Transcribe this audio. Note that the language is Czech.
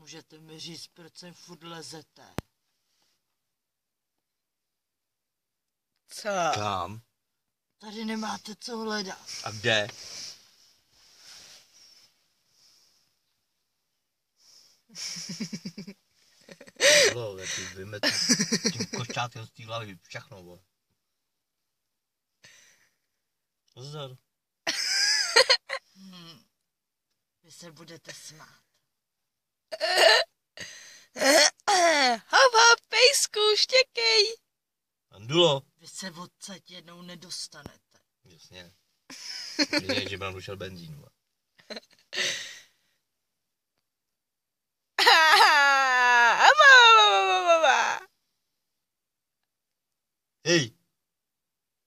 Můžete mi říct, proč sem furt lezete? Co? Kam? Tady nemáte co hledat. A kde? Vole, ty vymet tím košťátkem z té hlavy všechno, vole. Zdar. Vy se budete smát. Hop, hop, pejsku, štěkej. Andulo. Vy se odsaď jednou nedostanete. Jasně. Myslím, že mám došel benzín, vole. Hej!